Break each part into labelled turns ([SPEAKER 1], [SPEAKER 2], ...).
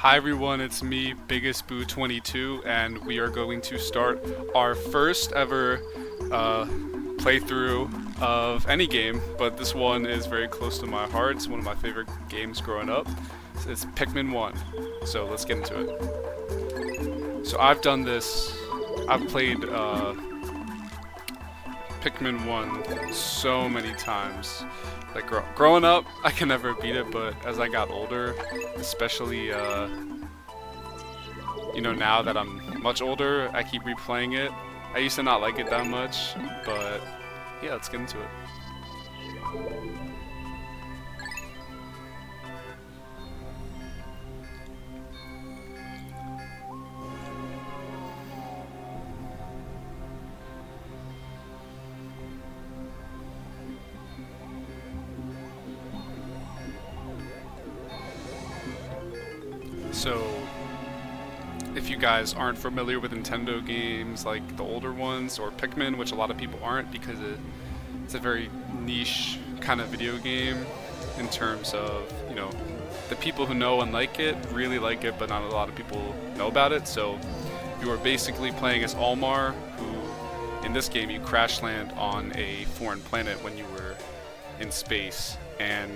[SPEAKER 1] Hi everyone, it's me, Biggest Boo 22, and we are going to start our first ever playthrough of any game, but this one is very close to my heart. It's one of my favorite games growing up. It's Pikmin 1, so let's get into it. So I've done this, I've played Pikmin 1 so many times. Like growing up, I can never beat it, but as I got older, especially now that I'm much older, I keep replaying it. I used to not like it that much, but yeah, let's get into it. So, if you guys aren't familiar with Nintendo games like the older ones or Pikmin, which a lot of people aren't because it's a very niche kind of video game in terms of, the people who know and like it really like it, but not a lot of people know about it. So, you are basically playing as Almar, who in this game you crash land on a foreign planet when you were in space, and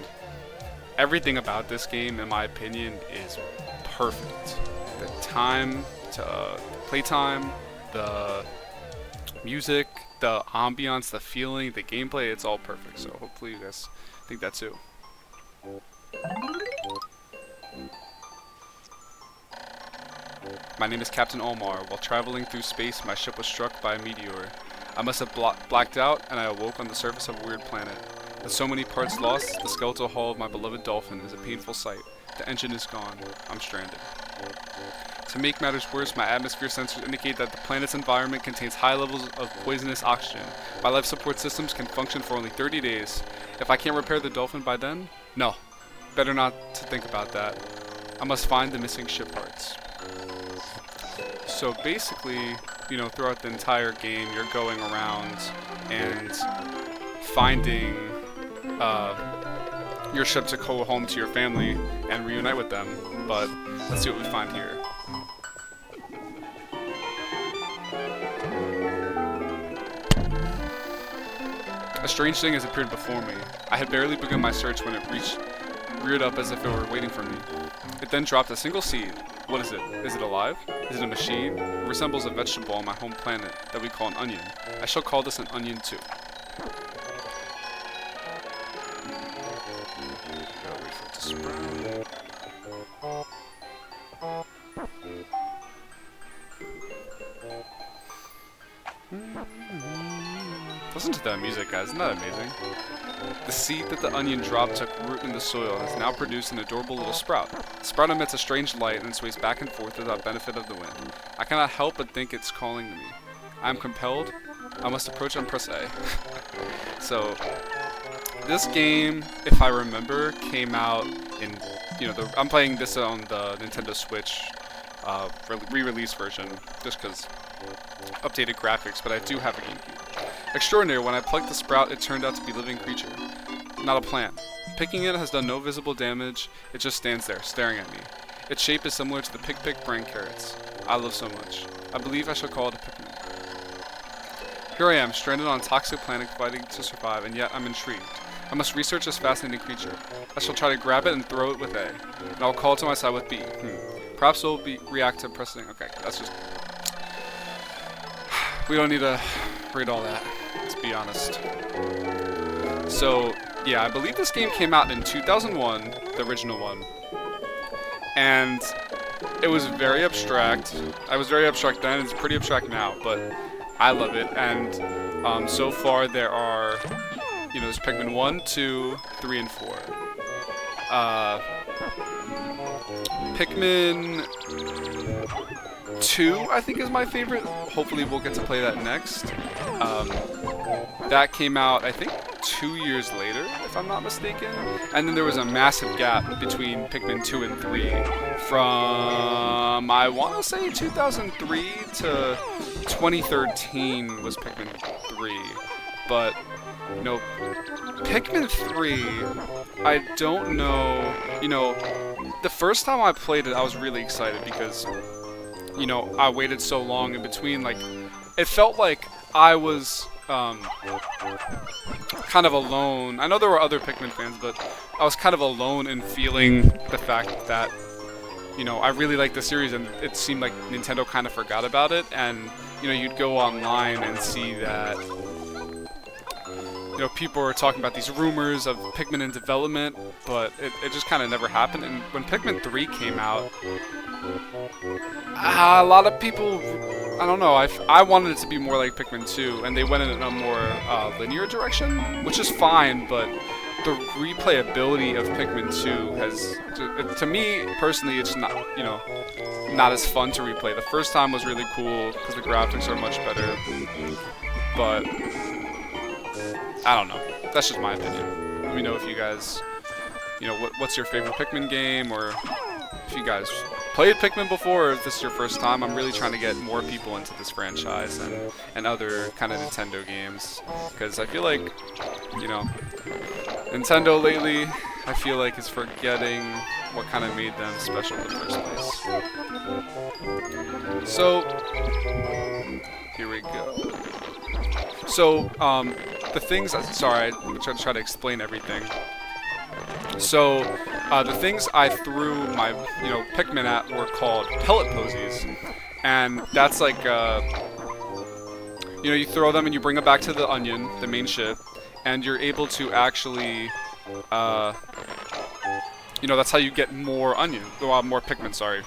[SPEAKER 1] everything about this game, in my opinion, is perfect. The time to playtime, the music, the ambiance, the feeling, the gameplay, it's all perfect. So hopefully you guys think that too. My name is Captain Omar. While traveling through space, my ship was struck by a meteor. I must have blacked out, and I awoke on the surface of a weird planet. With so many parts lost, the skeletal hull of my beloved dolphin is a painful sight. The engine is gone. I'm stranded. To make matters worse, my atmosphere sensors indicate that the planet's environment contains high levels of poisonous oxygen. My life support systems can function for only 30 days. If I can't repair the dolphin by then, no. Better not to think about that. I must find the missing ship parts. So basically, throughout the entire game, you're going around and finding your ship to go home to your family and reunite with them. But let's see what we find here. A strange thing has appeared before me. I had barely begun my search when it reared up as if it were waiting for me. It then dropped a single seed. What is it? Is it alive? Is it a machine? It resembles a vegetable on my home planet that we call an onion. I shall call this an onion too. Gotta wait for it to sprout. Listen to that music, guys. Isn't that amazing? The seed that the onion dropped took root in the soil and has now produced an adorable little sprout. The sprout emits a strange light and sways back and forth without benefit of the wind. I cannot help but think it's calling to me. I am compelled. I must approach and press A. So, this game, if I remember, came out in, I'm playing this on the Nintendo Switch re-release version, just because updated graphics, but I do have a GameCube. Extraordinary, when I plucked the sprout, it turned out to be a living creature, not a plant. Picking it has done no visible damage, it just stands there, staring at me. Its shape is similar to the Pick brand carrots I love so much. I believe I shall call it a Pikmin. Here I am, stranded on a toxic planet fighting to survive, and yet I'm intrigued. I must research this fascinating creature. I shall try to grab it and throw it with A, and I'll call it to my side with B. Perhaps it'll react to pressing. Okay, that's just... We don't need to read all that, let's be honest. So, yeah, I believe this game came out in 2001, the original one. And it was very abstract. I was very abstract then, it's pretty abstract now, but I love it. And so far there are, there's Pikmin 1, 2, 3, and 4. Pikmin 2, I think, is my favorite. Hopefully we'll get to play that next. That came out, I think, 2 years later, if I'm not mistaken. And then there was a massive gap between Pikmin 2 and 3 from, I want to say 2003 to 2013 was Pikmin 3. But, Pikmin 3, I don't know, the first time I played it, I was really excited because, you know, I waited so long in between. Like, it felt like I was kind of alone. I know there were other Pikmin fans, but I was kind of alone in feeling the fact that, you know, I really liked the series, and it seemed like Nintendo kind of forgot about it. And, you know, you'd go online and see that, you know, people were talking about these rumors of Pikmin in development, but it just kind of never happened. And when Pikmin 3 came out, a lot of people, I don't know, I wanted it to be more like Pikmin 2, and they went in a more linear direction, which is fine, but the replayability of Pikmin 2 has, to me personally, it's not, you know, not as fun to replay. The first time was really cool because the graphics are much better, but I don't know. That's just my opinion. Let me know if you guys, you know, what's your favorite Pikmin game, or if you guys played Pikmin before, or if this is your first time. I'm really trying to get more people into this franchise and other kind of Nintendo games, because I feel like, you know, Nintendo lately, I feel like, is forgetting what kind of made them special in the first place. So, here we go. So, the things, sorry, I'm trying to try to explain everything. So, the things I threw my, you know, Pikmin at were called pellet posies. And that's like, you know, you throw them and you bring them back to the onion, the main ship, and you're able to actually, you know, that's how you get more onion, more Pikmin, sorry.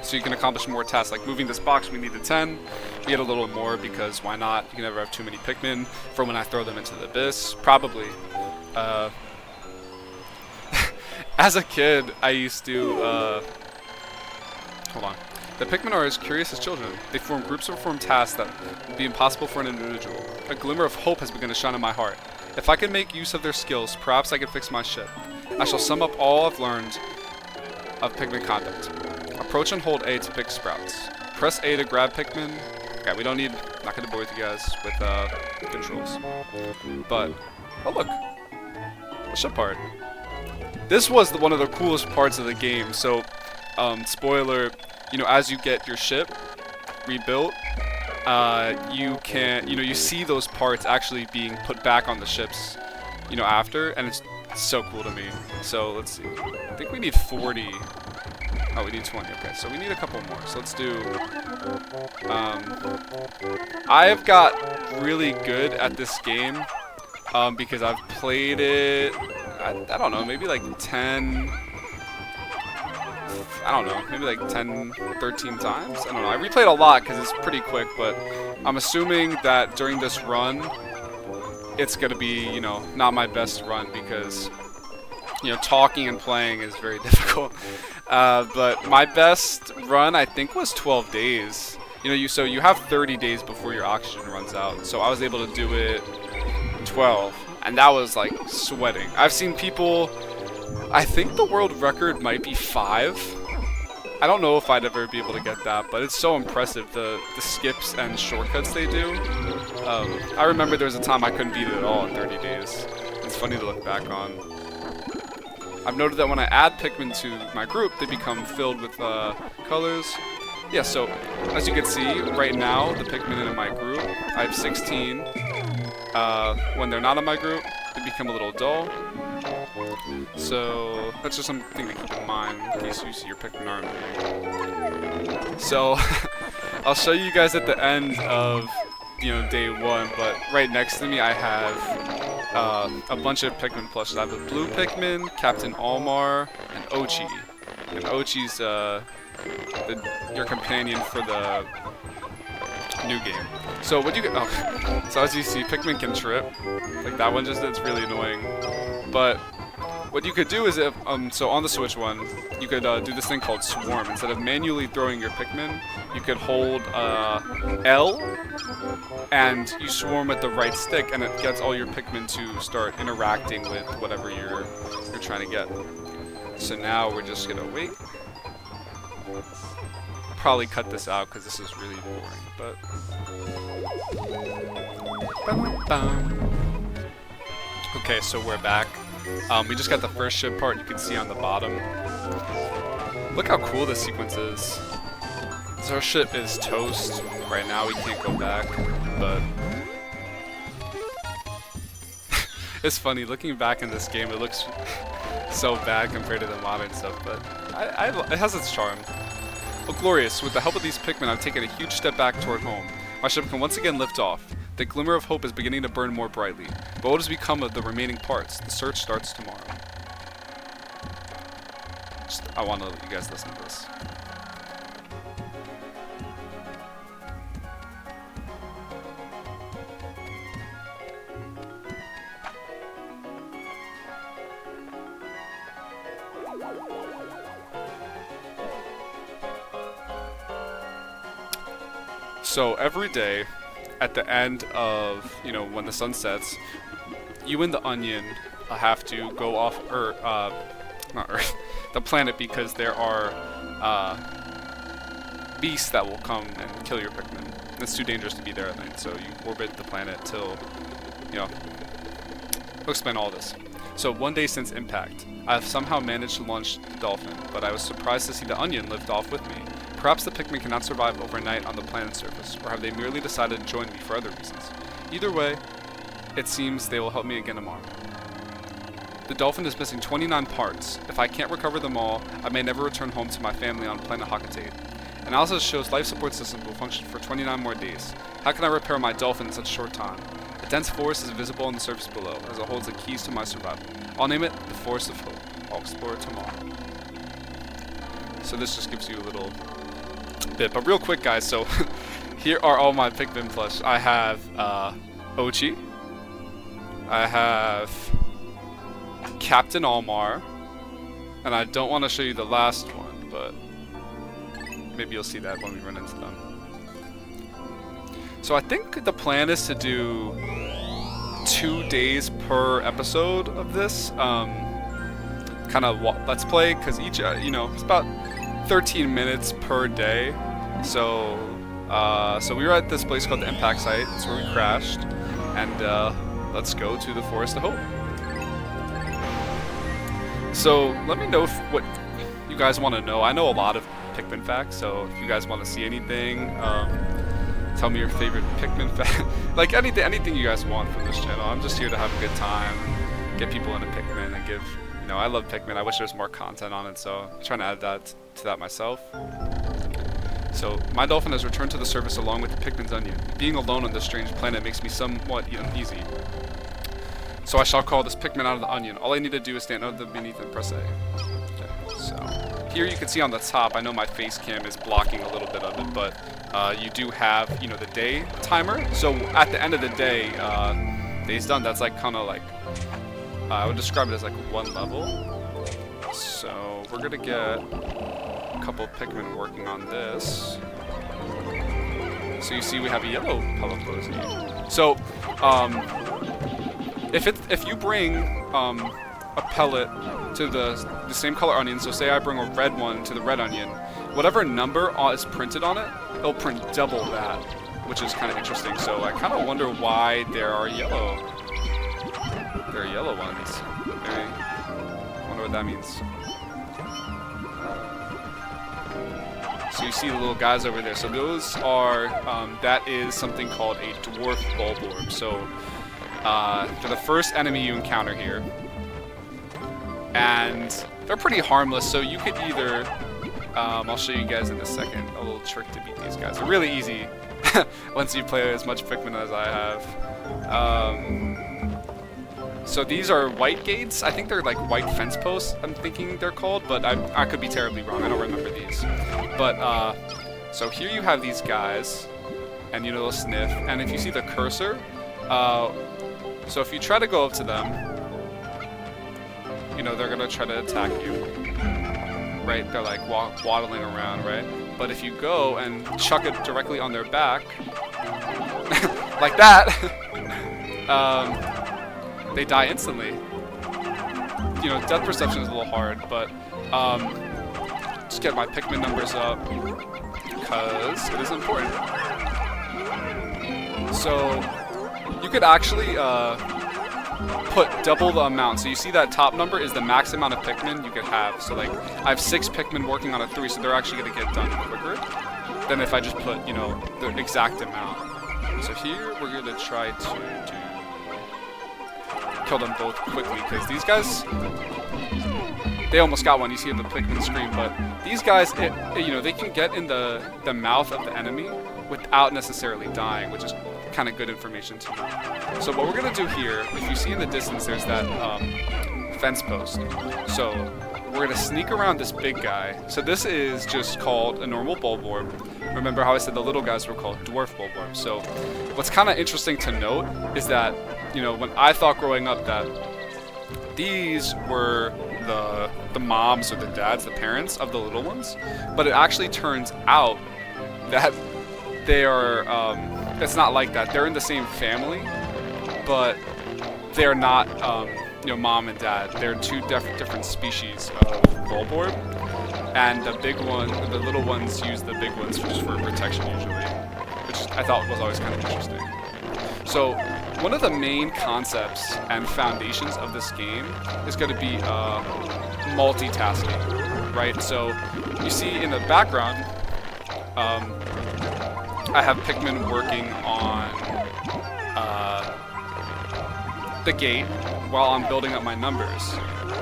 [SPEAKER 1] So you can accomplish more tasks, like moving this box, we needed 10. We get a little more because why not? You can never have too many Pikmin for when I throw them into the abyss. Probably. As a kid, I used to, hold on. The Pikmin are as curious as children. They form groups or perform tasks that would be impossible for an individual. A glimmer of hope has begun to shine in my heart. If I can make use of their skills, perhaps I can fix my ship. I shall sum up all I've learned of Pikmin conduct. Approach and hold A to pick sprouts. Press A to grab Pikmin. Okay, we don't need, not gonna bore with you guys with controls. But, oh look, a ship part. This was one of the coolest parts of the game. So, spoiler, you know, as you get your ship rebuilt, you can, you know, you see those parts actually being put back on the ships, you know, after, and it's so cool to me. So let's see. I think we need 40. Oh, we need 20. Okay, so we need a couple more. So let's do. I've got really good at this game because I've played it. I don't know, maybe like 10. I don't know, maybe like 10, 13 times. I don't know. I replayed a lot because it's pretty quick, but I'm assuming that during this run, it's gonna be, you know, not my best run because, you know, talking and playing is very difficult. But my best run, I think, was 12 days. You know, so you have 30 days before your oxygen runs out. So I was able to do it 12, and that was like sweating. I've seen people. I think the world record might be 5. I don't know if I'd ever be able to get that, but it's so impressive, the skips and shortcuts they do. I remember there was a time I couldn't beat it at all in 30 days. It's funny to look back on. I've noted that when I add Pikmin to my group, they become filled with colors. Yeah, so as you can see, right now, the Pikmin in my group, I have 16. When they're not in my group, they become a little dull. So that's just something to keep in mind in case you see your Pikmin aren't moving. So I'll show you guys at the end of, you know, day 1, but right next to me I have a bunch of Pikmin plushes. I have a blue Pikmin, Captain Almar, and Ochi. And Ochi's your companion for the new game. So what you get? Oh, so as you see, Pikmin can trip. Like that one just, it's really annoying. But what you could do is, if so on the Switch one, you could do this thing called Swarm. Instead of manually throwing your Pikmin, you could hold L, and you swarm with the right stick, and it gets all your Pikmin to start interacting with whatever you're trying to get. So now we're just gonna wait. Probably cut this out because this is really boring, but. Okay, so we're back. We just got the first ship part you can see on the bottom. Look how cool this sequence is. So our ship is toast. Right now we can't go back, but it's funny looking back in this game. It looks so bad compared to the modern stuff, but it has its charm. Oh, glorious! With the help of these Pikmin, I've taken a huge step back toward home. My ship can once again lift off. The glimmer of hope is beginning to burn more brightly. But what has become of the remaining parts? The search starts tomorrow. I want to let you guys listen to this. So every day, at the end of, when the sun sets, you and the Onion have to go off not Earth, the planet, because there are beasts that will come and kill your Pikmin. It's too dangerous to be there at night, so you orbit the planet till, I'll explain all this. So one day since impact, I have somehow managed to launch the Dolphin, but I was surprised to see the Onion lift off with me. Perhaps the Pikmin cannot survive overnight on the planet's surface, or have they merely decided to join me for other reasons? Either way, it seems they will help me again tomorrow. The Dolphin is missing 29 parts. If I can't recover them all, I may never return home to my family on planet Hakatate. Analysis shows life support systems will function for 29 more days. How can I repair my Dolphin in such a short time? A dense forest is visible on the surface below, as it holds the keys to my survival. I'll name it the Forest of Hope. I'll explore it tomorrow. So this just gives you a little bit, but real quick, guys, so here are all my Pikmin plush. I have Ochi. I have Captain Almar, and I don't want to show you the last one, but maybe you'll see that when we run into them. So I think the plan is to do 2 days per episode of this kind of let's play, because each it's about 13 minutes per day. So so we were at this place called the Impact Site. That's where we crashed, and let's go to the Forest of Hope. So let me know what you guys want to know. I know a lot of Pikmin facts, so if you guys want to see anything, tell me your favorite Pikmin fact. Like anything you guys want from this channel. I'm just here to have a good time, get people into Pikmin, and give. I love Pikmin. I wish there was more content on it, so I'm trying to add that to that myself. So my Dolphin has returned to the surface along with the Pikmin's Onion. Being alone on this strange planet makes me somewhat uneasy. So I shall call this Pikmin out of the Onion. All I need to do is stand beneath and press A. Okay, so here you can see on the top, I know my face cam is blocking a little bit of it, but you do have, the day timer. So at the end of the day, day's done. That's like kind of like, I would describe it as like one level. So we're gonna get a couple of Pikmin working on this. So you see we have a yellow pellet. So if you bring a pellet to the same color onion, so say I bring a red one to the red onion, whatever number is printed on it, it'll print double that, which is kind of interesting. So I kind of wonder why there are yellow ones. I wonder what that means. So you see the little guys over there. So those are, that is something called a dwarf bulborb. So they're the first enemy you encounter here. And they're pretty harmless, so you could either, I'll show you guys in a second, a little trick to beat these guys. They're really easy once you play as much Pikmin as I have. So these are white gates. I think they're like white fence posts, I'm thinking they're called, but I could be terribly wrong. I don't remember these. But, so here you have these guys, and they'll sniff, and if you see the cursor, so if you try to go up to them, they're gonna try to attack you, right? They're like waddling around, right? But if you go and chuck it directly on their back, like that, they die instantly. Death perception is a little hard, but just get my Pikmin numbers up because it is important. So you could actually put double the amount. So you see that top number is the max amount of Pikmin you could have. So like, I have 6 Pikmin working on a 3, so they're actually going to get done quicker than if I just put, you know, the exact amount. So here, we're going to try to kill them both quickly, because these guys, they almost got one. You see the Pikmin scream, but these guys, you know, they can get in the mouth of the enemy without necessarily dying, which is kind of good information to know. So what we're going to do here, if you see in the distance, there's that fence post. So we're going to sneak around this big guy. So this is just called a normal Bulborb. Remember how I said the little guys were called dwarf Bulborbs. So what's kind of interesting to note is that, you know, when I thought growing up that these were the moms or the dads, the parents of the little ones, but it actually turns out that they are, it's not like that. They're in the same family, but they're not, you know, mom and dad. They're two different species of Bulborb, and the little ones use the big ones just for protection usually, which I thought was always kind of interesting. So one of the main concepts and foundations of this game is going to be multitasking, right? So you see in the background, I have Pikmin working on the gate while I'm building up my numbers.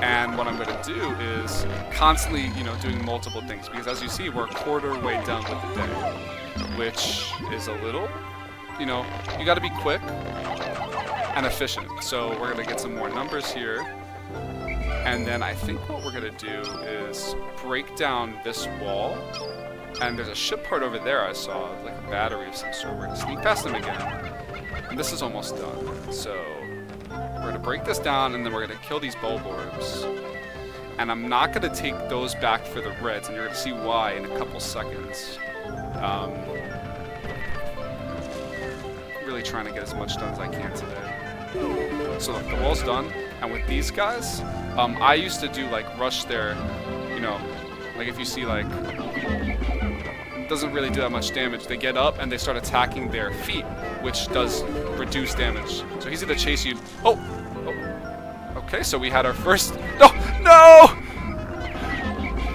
[SPEAKER 1] And what I'm going to do is constantly, you know, doing multiple things, because as you see, we're a quarter way done with the day, which is a little, you know, you got to be quick and efficient. So we're going to get some more numbers here. And then I think what we're going to do is break down this wall. And there's a ship part over there I saw, like a battery of some sort. We're going to sneak past them again. And this is almost done. So we're going to break this down, and then we're going to kill these Bulborbs. And I'm not going to take those back for the reds, and you're going to see why in a couple seconds. Really trying to get as much done as I can today. So look, the wall's done, and with these guys, I used to do like rush their, you know, like if you see like, doesn't really do that much damage. They get up and they start attacking their feet, which does reduce damage. So he's gonna chase you. Oh! Okay, so we had our first. No! No!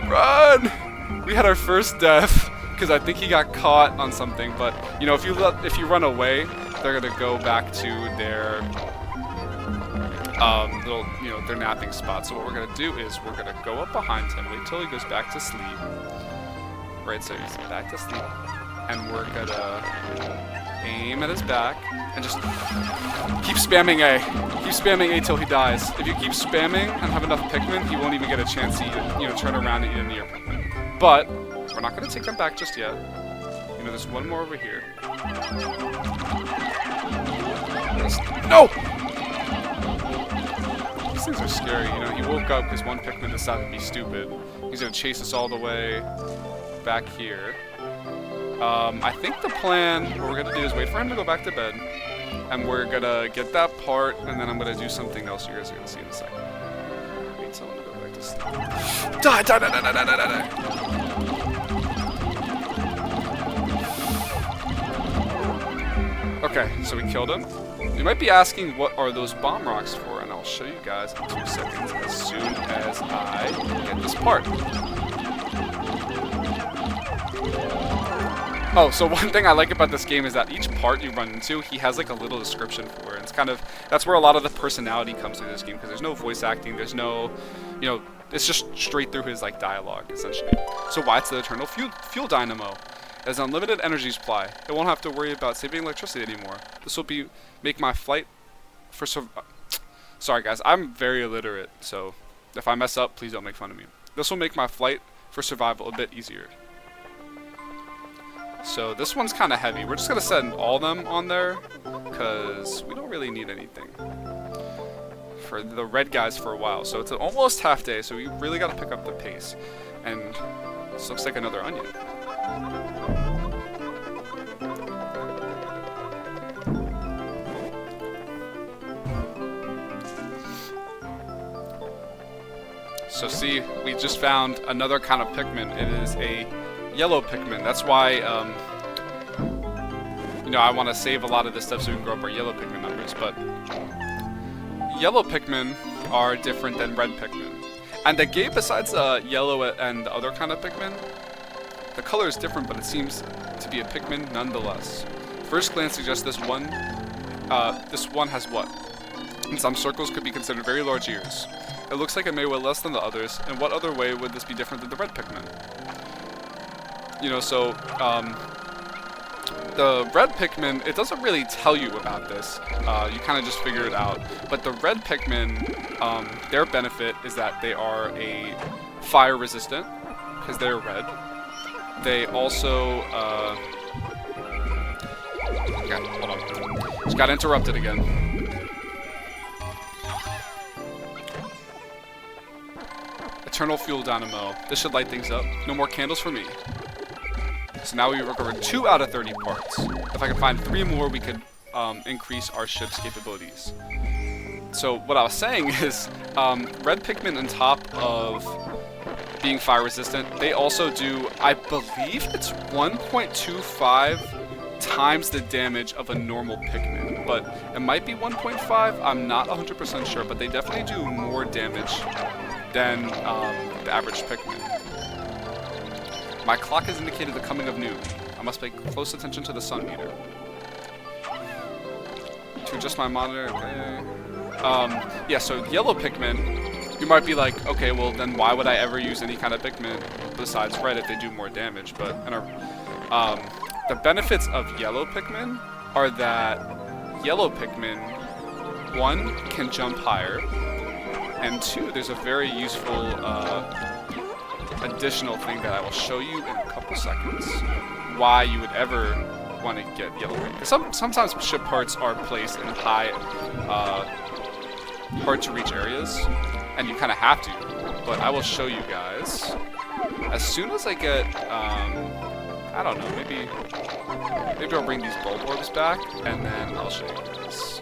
[SPEAKER 1] Run! We had our first death because I think he got caught on something. But you know, if you run away, they're gonna go back to their little, you know, their napping spot. So what we're gonna do is we're gonna go up behind him, wait till he goes back to sleep. Right, so he's back to sleep, and we're gonna aim at his back and just keep spamming A. Keep spamming A till he dies. If you keep spamming and have enough Pikmin, he won't even get a chance to, you know, turn around and eat any of your Pikmin. But we're not gonna take them back just yet. You know, there's one more over here. No! These things are scary. You know, he woke up because one Pikmin decided to be stupid. He's gonna chase us all the way back here. I think the plan, what we're gonna do is wait for him to go back to bed, and we're gonna get that part, and then I'm gonna do something else you guys are gonna see in a second. Wait till him to go back to sleep. Die, die, die, die, die, die, die, die. Okay, so we killed him. You might be asking, what are those bomb rocks for? And I'll show you guys in 2 seconds as soon as I get this part. Oh, so one thing I like about this game is that each part you run into, he has like a little description for it. It's kind of, that's where a lot of the personality comes through this game, because there's no voice acting, there's no, you know, it's just straight through his like dialogue, essentially. So why it's the eternal fuel dynamo. It has unlimited energy supply. It won't have to worry about saving electricity anymore. This will make my flight for sorry guys, I'm very illiterate, so if I mess up, please don't make fun of me. This will make my flight for survival a bit easier. So this one's kind of heavy. We're just going to send all them on there because we don't really need anything for the red guys for a while. So it's almost half day, so we really got to pick up the pace. And this looks like another onion. So see, we just found another kind of Pikmin. It is a yellow Pikmin. That's why, you know, I want to save a lot of this stuff so we can grow up our yellow Pikmin numbers. But yellow Pikmin are different than red Pikmin. And the game, besides yellow and the other kind of Pikmin, the color is different, but it seems to be a Pikmin nonetheless. First glance suggests this one has what? In some circles could be considered very large ears. It looks like it may weigh less than the others. In what other way would this be different than the red Pikmin? You know, so, the red Pikmin, it doesn't really tell you about this. You kind of just figure it out. But the red Pikmin, their benefit is that they are a fire resistant, because they're red. They also, okay, hold on. Just got interrupted again. Eternal Fuel Dynamo. This should light things up. No more candles for me. So now we recovered 2 out of 30 parts. If I can find 3 more, we could increase our ship's capabilities. So what I was saying is, red Pikmin on top of being fire resistant, they also do, I believe it's 1.25 times the damage of a normal Pikmin. But it might be 1.5, I'm not 100% sure, but they definitely do more damage than the average Pikmin. My clock has indicated the coming of noon. I must pay close attention to the sun meter. To adjust my monitor, okay. Yeah, so yellow Pikmin, you might be like, okay, well then why would I ever use any kind of Pikmin besides red if they do more damage? But the benefits of yellow Pikmin are that yellow Pikmin, 1, can jump higher, and 2, there's a very useful additional thing that I will show you in a couple seconds. Why you would ever want to get yellow Pikmin. Because sometimes ship parts are placed in high, hard to reach areas, and you kind of have to. But I will show you guys as soon as I get, I don't know, maybe I'll bring these bulb orbs back, and then I'll show you guys.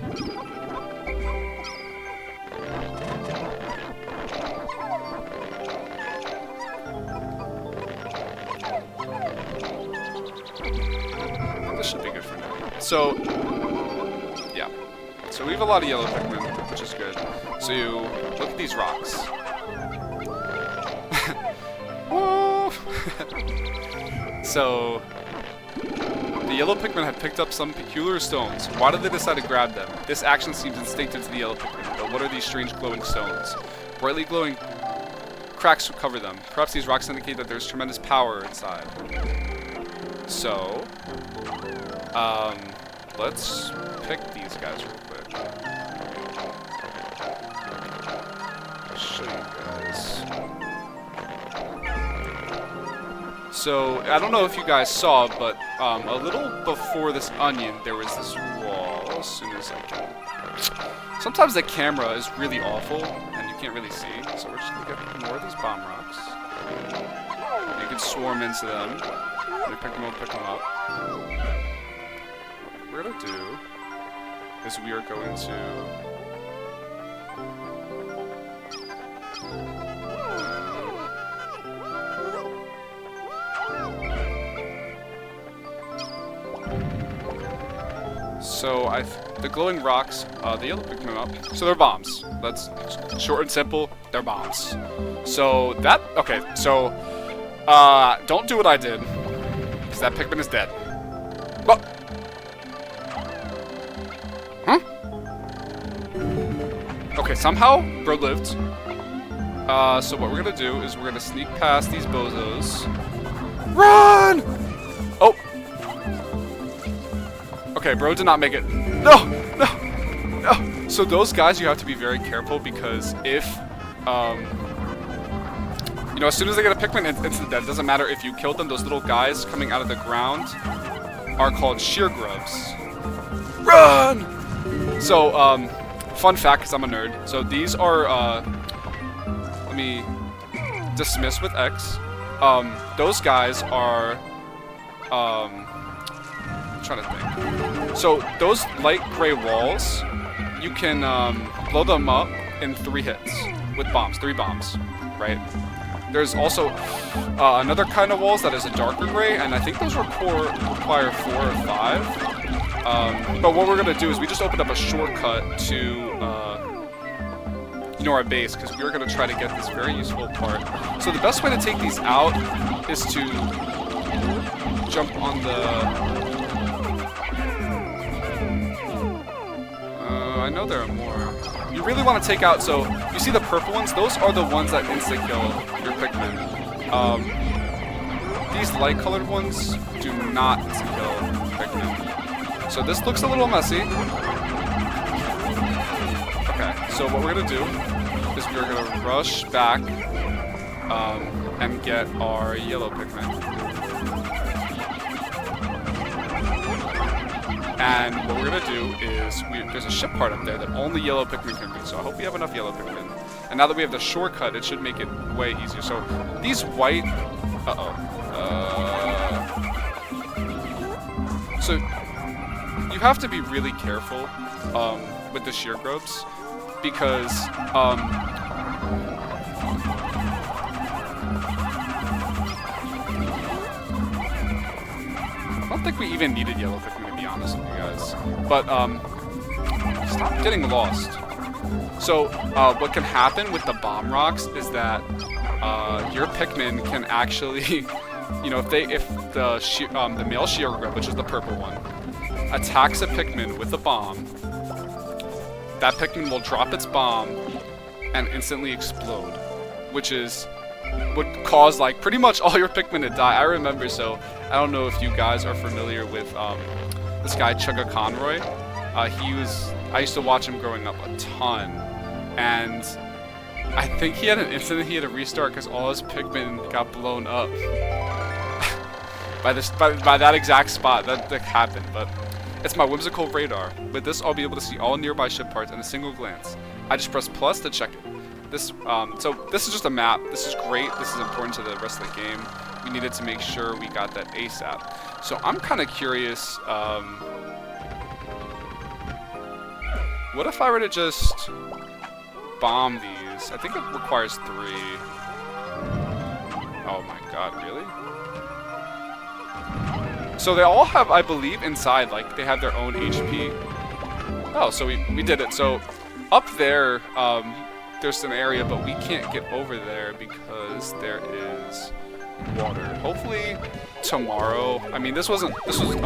[SPEAKER 1] This should be good for now. So, yeah. So we have a lot of yellow Pikmin, which is good. So you look at these rocks. Whoa! So, the yellow Pikmin have picked up some peculiar stones. Why did they decide to grab them? This action seems instinctive to the yellow Pikmin, but what are these strange glowing stones? Brightly glowing cracks cover them. Perhaps these rocks indicate that there's tremendous power inside. So, let's pick these guys real quick. I'll show you guys. So, I don't know if you guys saw, but a little before this onion, there was this wall. As soon as I can. Sometimes the camera is really awful, and you can't really see. So we're just gonna get more of these bomb rocks. You can swarm into them. They pick them up. What we're gonna do is we are going to so the glowing rocks, the yellow picked them up. So they're bombs. That's short and simple. They're bombs. So that, okay, so don't do what I did, because that Pikmin is dead. But, huh? Okay, somehow bro lived. So what we're gonna do is we're gonna sneak past these bozos. Run! Oh. Okay, bro did not make it. No! No! No! So those guys, you have to be very careful, because if, you know, as soon as they get a Pikmin, it's dead. It doesn't matter if you killed them. Those little guys coming out of the ground are called shear grubs. Run! So, fun fact, because I'm a nerd. So these are, let me dismiss with X. Those guys are, I'm trying to think. So those light gray walls, you can blow them up in 3 hits with bombs, 3 bombs, right? There's also another kind of walls that is a darker gray, and I think those require 4 or 5. But what we're gonna do is we just opened up a shortcut to our base, because we're going to try to get this very useful part. So the best way to take these out is to jump on the... I know there are more. You really want to take out, so you see the purple ones? Those are the ones that insta-kill your Pikmin. These light-colored ones do not insta-kill Pikmin. So this looks a little messy. Okay, so what we're going to do is we're going to rush back and get our yellow Pikmin. And what we're going to do is, there's a ship part up there that only yellow Pikmin can reach, so I hope we have enough yellow Pikmin. And now that we have the shortcut, it should make it way easier. So these white... So you have to be really careful with the shear grubs, because... I don't think we even needed yellow Pikmin, to be honest with you guys. But, stop getting lost. So, what can happen with the bomb rocks is that, your Pikmin can actually, you know, if the male shear grub, which is the purple one, attacks a Pikmin with a bomb, that Pikmin will drop its bomb and instantly explode, which would cause, like, pretty much all your Pikmin to die. I remember, so I don't know if you guys are familiar with this guy Chugga Conroy. I used to watch him growing up a ton, and I think he had an incident he had to restart because all his Pikmin got blown up by that exact spot. That happened, but it's my whimsical radar. With this, I'll be able to see all nearby ship parts in a single glance. I just press plus to check it. So this is just a map. This is great. This is important to the rest of the game. We needed to make sure we got that ASAP. So I'm kind of curious, what if I were to just bomb these? I think it requires 3. Oh my god, really? So they all have, I believe, inside, like, they have their own HP. Oh, so we did it. So up there, there's an area, but we can't get over there because there is water. Hopefully tomorrow. I mean, this was a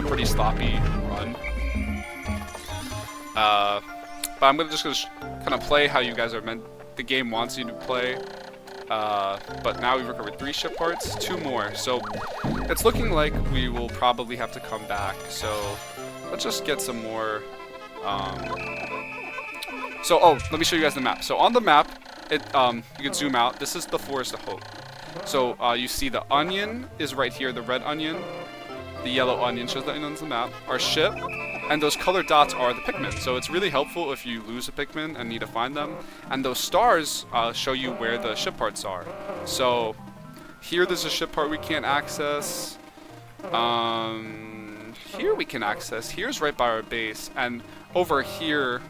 [SPEAKER 1] pretty sloppy run. But I'm just gonna kind of play how you guys are the game wants you to play. But now we've recovered 3 ship parts, 2 more. So it's looking like we will probably have to come back. So let's just get some more. So, let me show you guys the map. So on the map, you can zoom out. This is the Forest of Hope. So you see the onion is right here, the red onion. The yellow onion shows the onions on the map. Our ship, and those colored dots are the Pikmin. So it's really helpful if you lose a Pikmin and need to find them. And those stars show you where the ship parts are. So here there's a ship part we can't access. Here we can access. Here's right by our base. And over here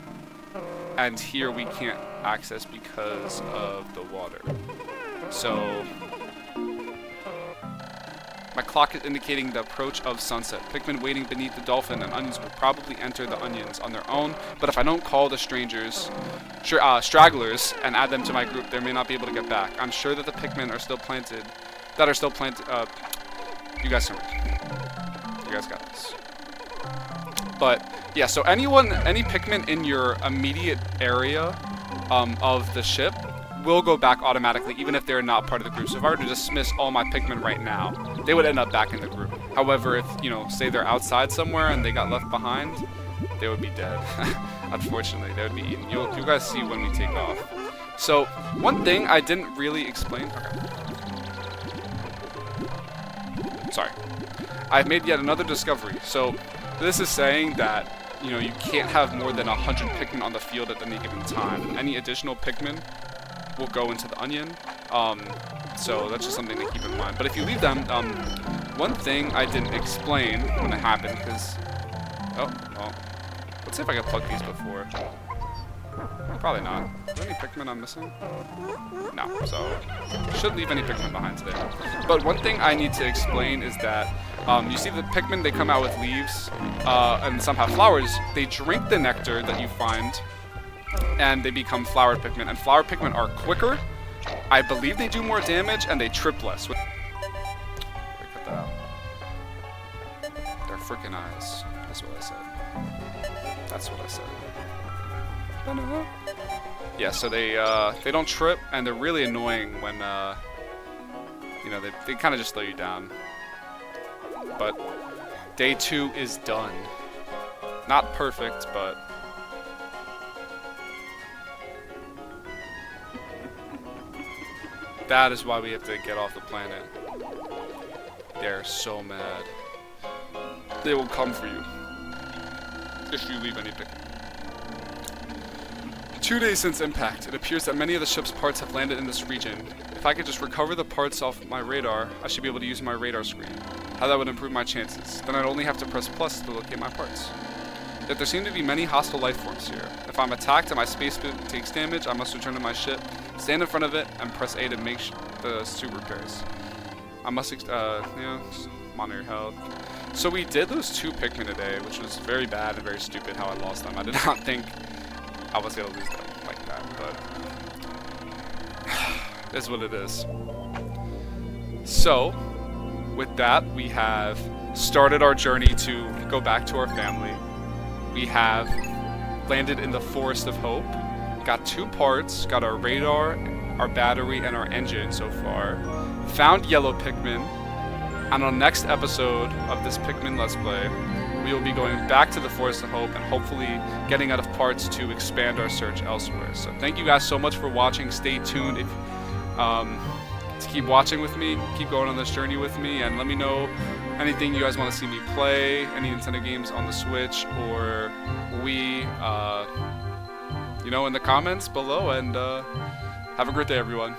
[SPEAKER 1] and here we can't access because of the water. So my clock is indicating the approach of sunset. Pikmin waiting beneath the dolphin and onions will probably enter the onions on their own, but if I don't call the stragglers and add them to my group, they may not be able to get back. I'm sure that the Pikmin are still planted, you guys got this. But yeah, so any Pikmin in your immediate area of the ship will go back automatically, even if they're not part of the group. So if I were to dismiss all my Pikmin right now, they would end up back in the group. However, if, you know, say they're outside somewhere and they got left behind, they would be dead. Unfortunately, they would be eaten. You guys see when we take off. So one thing I didn't really explain. Okay. Sorry. I've made yet another discovery. So this is saying that, you know, you can't have more than 100 Pikmin on the field at any given time. Any additional Pikmin will go into the onion. So that's just something to keep in mind. But if you leave them, one thing I didn't explain when it happened, because... Oh, well. Let's see if I can plug these before. Probably not. Are there any Pikmin I'm missing? No, so shouldn't leave any Pikmin behind today. But one thing I need to explain is that you see the Pikmin, they come out with leaves, and some have flowers. They drink the nectar that you find and they become flower Pikmin. And flower Pikmin are quicker. I believe they do more damage, and they trip less. Wait, cut that out. Their freaking eyes. That's what I said. That's what I said. Yeah, so they don't trip, and they're really annoying when you know, they kind of just slow you down. But day 2 is done. Not perfect, but that is why we have to get off the planet. They're so mad. They will come for you if you leave any Pikmin. 2 days since impact, it appears that many of the ship's parts have landed in this region. If I could just recover the parts off my radar, I should be able to use my radar screen. How that would improve my chances. Then I'd only have to press plus to locate my parts. Yet there seem to be many hostile life forms here. If I'm attacked and my spaceship takes damage, I must return to my ship, stand in front of it, and press A to make the suit repairs. I must, you know, monitor your health. So we did lose 2 Pikmin today, which was very bad and very stupid how I lost them. I did not think I was going to lose them like that, but is what it is. So, with that, we have started our journey to go back to our family. We have landed in the Forest of Hope, got 2 parts, got our radar, our battery, and our engine so far, found yellow Pikmin, and on the next episode of this Pikmin Let's Play, we will be going back to the Forest of Hope and hopefully getting enough parts to expand our search elsewhere. So thank you guys so much for watching. Stay tuned if, to keep watching with me, keep going on this journey with me, and let me know anything you guys want to see me play, any Nintendo games on the Switch or Wii, you know, in the comments below, and have a great day, everyone.